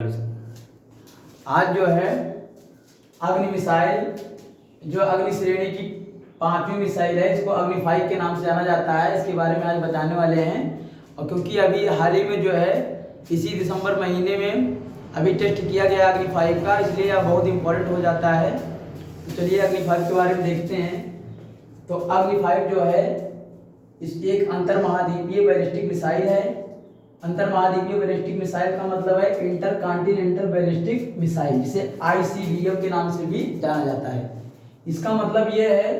आज जो है अग्नि मिसाइल, जो अग्नि श्रेणी की 5वीं मिसाइल है, इसको अग्नि 5 के नाम से जाना जाता है। इसके बारे में आज बताने वाले हैं। और क्योंकि अभी हाल ही में जो है इसी दिसंबर महीने में अभी टेस्ट किया गया अग्नि 5 का, इसलिए यह बहुत इंपॉर्टेंट हो जाता है। तो चलिए अग्नि 5 के बारे में देखते हैं। तो अग्नि 5 जो है इस एक अंतर महाद्वीपीय बैलिस्टिक मिसाइल है। अंतर महाद्वीपीय बैलिस्टिक मिसाइल का मतलब है इंटर कॉन्टिनेंटल बैलिस्टिक मिसाइल, जिसे ICBM के नाम से भी जाना जाता है। इसका मतलब ये है,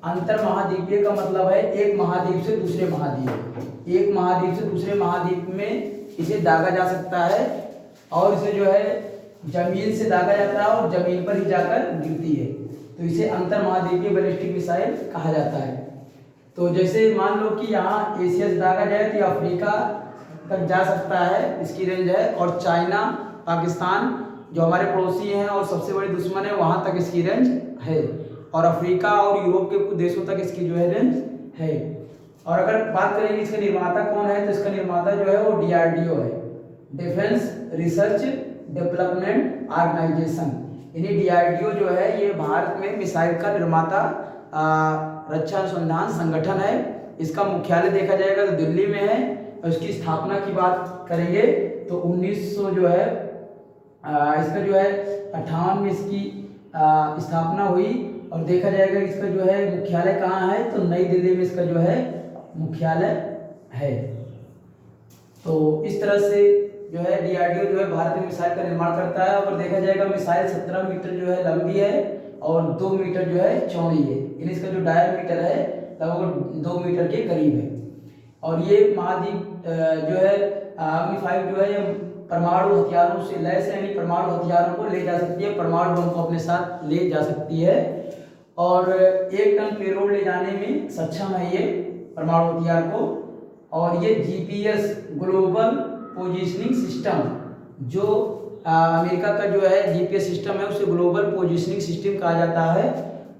अंतर महाद्वीपीय का मतलब है एक महाद्वीप से दूसरे महाद्वीप, एक महाद्वीप से दूसरे महाद्वीप में इसे दागा जा सकता है। और इसे जो है जमीन से दागा जाता है और जमीन पर ही जाकर गिरती है, तो इसे अंतर महाद्वीपीय बैलिस्टिक मिसाइल कहा जाता है। तो जैसे मान लो कि यहाँ एशिया से दागा जाए तो अफ्रीका तक जा सकता है, इसकी रेंज है। और चाइना, पाकिस्तान जो हमारे पड़ोसी हैं और सबसे बड़ी दुश्मन है, वहाँ तक इसकी रेंज है। और अफ्रीका और यूरोप के कुछ देशों तक इसकी जो है रेंज है। और अगर बात करेंगे इसका निर्माता कौन है, तो इसका निर्माता जो है वो DRDO है, डिफेंस रिसर्च डेवलपमेंट ऑर्गेनाइजेशन। यानी DRDO जो है ये भारत में मिसाइल का निर्माता रक्षा अनुसंधान संगठन है। इसका मुख्यालय देखा जाएगा तो दिल्ली में है। और इसकी स्थापना की बात करेंगे तो 1900 जो है इसका जो है 58 में इसकी स्थापना हुई। और देखा जाएगा इसका जो है मुख्यालय कहाँ है, तो नई दिल्ली में इसका जो है मुख्यालय है। तो इस तरह से जो है DRDO जो है भारत में मिसाइल का निर्माण करता है। और देखा जाएगा मिसाइल 17 मीटर जो है लंबी है और 2 मीटर जो है चौड़ी है। यानी इसका जो डायमीटर है लगभग 2 मीटर के करीब है। और ये महाद्वीप जो है अग्नि 5 जो है ये परमाणु हथियारों से लैस है, यानी परमाणु हथियारों को ले जा सकती है, परमाणु बम को अपने साथ ले जा सकती है। और 1 टन पेलोड ले जाने में सक्षम है ये परमाणु हथियार को। और ये GPS ग्लोबल पोजिशनिंग सिस्टम, जो अमेरिका का जो है GPS सिस्टम है उसे ग्लोबल पोजिशनिंग सिस्टम कहा जाता है।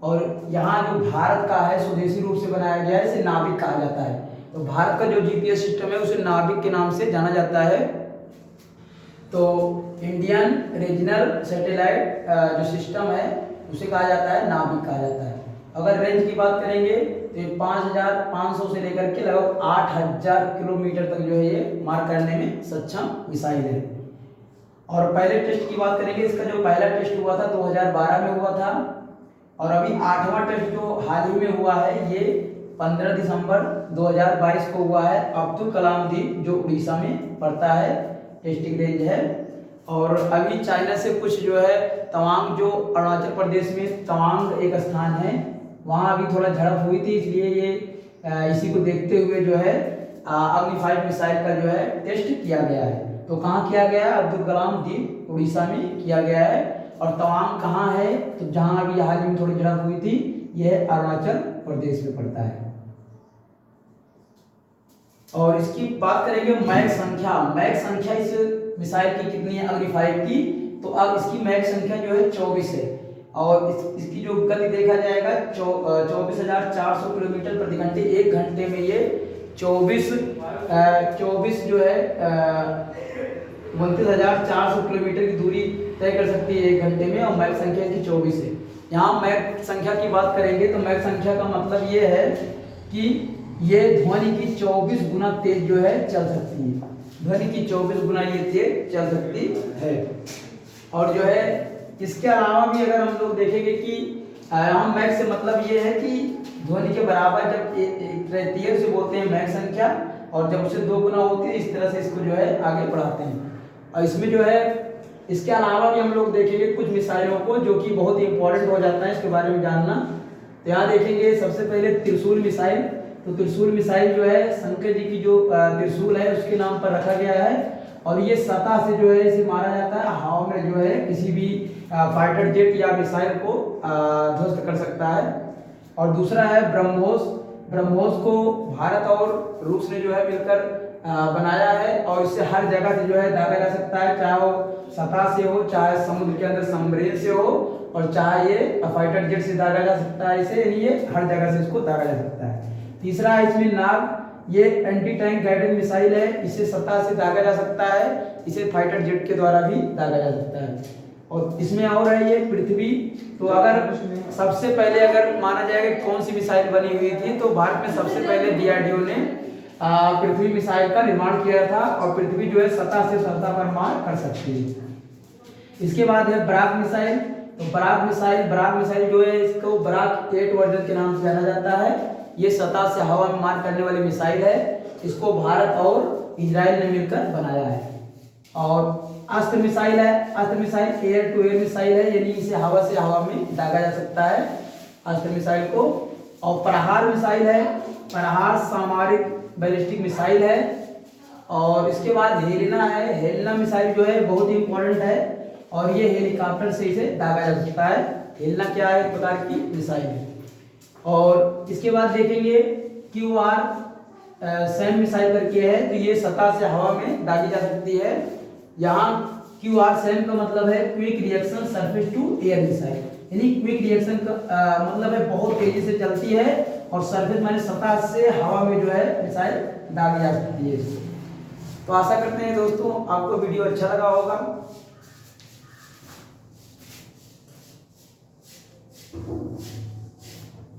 और यहाँ जो भारत का है स्वदेशी रूप से बनाया गया है, इसे नाविक कहा जाता है। तो भारत का जो GPS सिस्टम है उसे नाविक के नाम से जाना जाता है। तो इंडियन रीजनल सैटेलाइट जो सिस्टम है उसे कहा जाता है नाविक कहा जाता है। अगर रेंज की बात करेंगे तो 5500 से लेकर के लगभग 8000 किलोमीटर तक जो है ये मार करने में सक्षम मिसाइल है। और पहले टेस्ट की बात करेंगे, इसका जो पहला टेस्ट हुआ था 2012 में हुआ था। और अभी 8वां टेस्ट जो हाल ही में हुआ है ये 15 दिसंबर 2022 को हुआ है। अब्दुल कलाम द्वीप जो उड़ीसा में पड़ता है, टेस्टिंग रेंज है। और अभी चाइना से कुछ जो है तवांग, जो अरुणाचल प्रदेश में तवांग एक स्थान है, वहाँ अभी थोड़ा झड़प हुई थी, इसलिए ये इसी को देखते हुए जो है अग्नि 5 मिसाइल का जो है टेस्ट किया गया है। तो कहाँ किया गया है, अब्दुल कलाम द्वीप उड़ीसा में किया गया है। और तवांग कहाँ है, तो जहाँ अभी हाल ही में थोड़ी झड़प हुई थी, यह अरुणाचल प्रदेश में पड़ता है। और इसकी बात करेंगे मैक संख्या इस मिसाइल की कितनी है अग्नि 5 की, तो अब इसकी मैक संख्या जो है 24 है। और इसकी जो गति देखा जाएगा 24,400 किलोमीटर प्रति घंटे। 1 घंटे में ये 24 जो है 29,400 किलोमीटर की दूरी तय कर सकती है 1 घंटे में। और मैक संख्या इसकी 24 है। यहाँ मैक संख्या की बात करेंगे तो मैक संख्या का मतलब ये है कि ये ध्वनि की 24 गुना तेज जो है चल सकती है। ध्वनि की 24 गुना ये तेज चल सकती है। और जो है इसके अलावा भी अगर हम लोग देखेंगे कि हम मैक से मतलब ये है कि ध्वनि के बराबर जब एक रहती है उसे बोलते हैं मैक संख्या, और जब उससे 2 गुना होती है इस तरह से इसको जो है आगे बढ़ाते हैं। और इसमें जो है इसके अलावा भी हम लोग देखेंगे कुछ मिसाइलों को जो कि बहुत ही इंपॉर्टेंट हो जाता है इसके बारे में जानना। तो यहाँ देखेंगे सबसे पहले त्रिशूल मिसाइल। तो त्रिशूल मिसाइल जो है शंकर जी की जो त्रिशूल है उसके नाम पर रखा गया है। और ये सतह से जो है इसे मारा जाता है, हवा में जो है किसी भी फाइटर जेट या मिसाइल को ध्वस्त कर सकता है। और दूसरा है ब्रह्मोस को भारत और रूस ने जो है मिलकर बनाया है। और इससे हर जगह से जो है दागा जा सकता है, चाहे वो सतह से हो, चाहे समुद्र के अंदर सबमरीन से हो, और चाहे ये फाइटर जेट से दागा जा सकता है इसे, यानी ये हर जगह से इसको दागा जा सकता है। तीसरा है इसमें ये एंटी टैंक गाइडेड मिसाइल है, इसे सतह से दागा जा सकता है, इसे फाइटर जेट के द्वारा भी दागा जा सकता है। और इसमें और है ये पृथ्वी, तो अगर सबसे पहले अगर माना जाएगा कौन सी मिसाइल बनी हुई थी, तो भारत में सबसे पहले डीआरडीओ ने पृथ्वी मिसाइल का निर्माण किया था, और पृथ्वी जो है सतह से सतह पर मार कर सकती है। इसके बाद है बराक मिसाइल, तो बराक मिसाइल जो है इसको बराक 8 वर्जन के नाम से जाना जाता है। ये सतह से हवा में मार करने वाली मिसाइल है, इसको भारत और इजराइल ने मिलकर बनाया है। और अस्त्र मिसाइल है, Astra missile air to air missile है, यानी इसे हवा से हवा में दागा जा सकता है अस्त्र मिसाइल को। और प्रहार मिसाइल है, प्रहार सामरिक बैलिस्टिक मिसाइल है। और इसके बाद हेलिना है, हेलिना मिसाइल जो है बहुत ही इंपॉर्टेंट है, और ये हेलीकॉप्टर से इसे दागा जा सकता है। हेलिना क्या है, एक प्रकार की मिसाइल है। और इसके बाद देखेंगे QR सैम मिसाइल करके है, तो ये सतह से हवा में दागी जा सकती है। यहाँ QR सैम का मतलब है quick reaction surface to air missile, यानी क्विक रिएक्शन का मतलब है बहुत तेजी से चलती है, और सरफेस माने सतह से हवा में जो है मिसाइल दागी जा सकती है। तो आशा करते हैं दोस्तों आपको वीडियो अच्छा लगा होगा।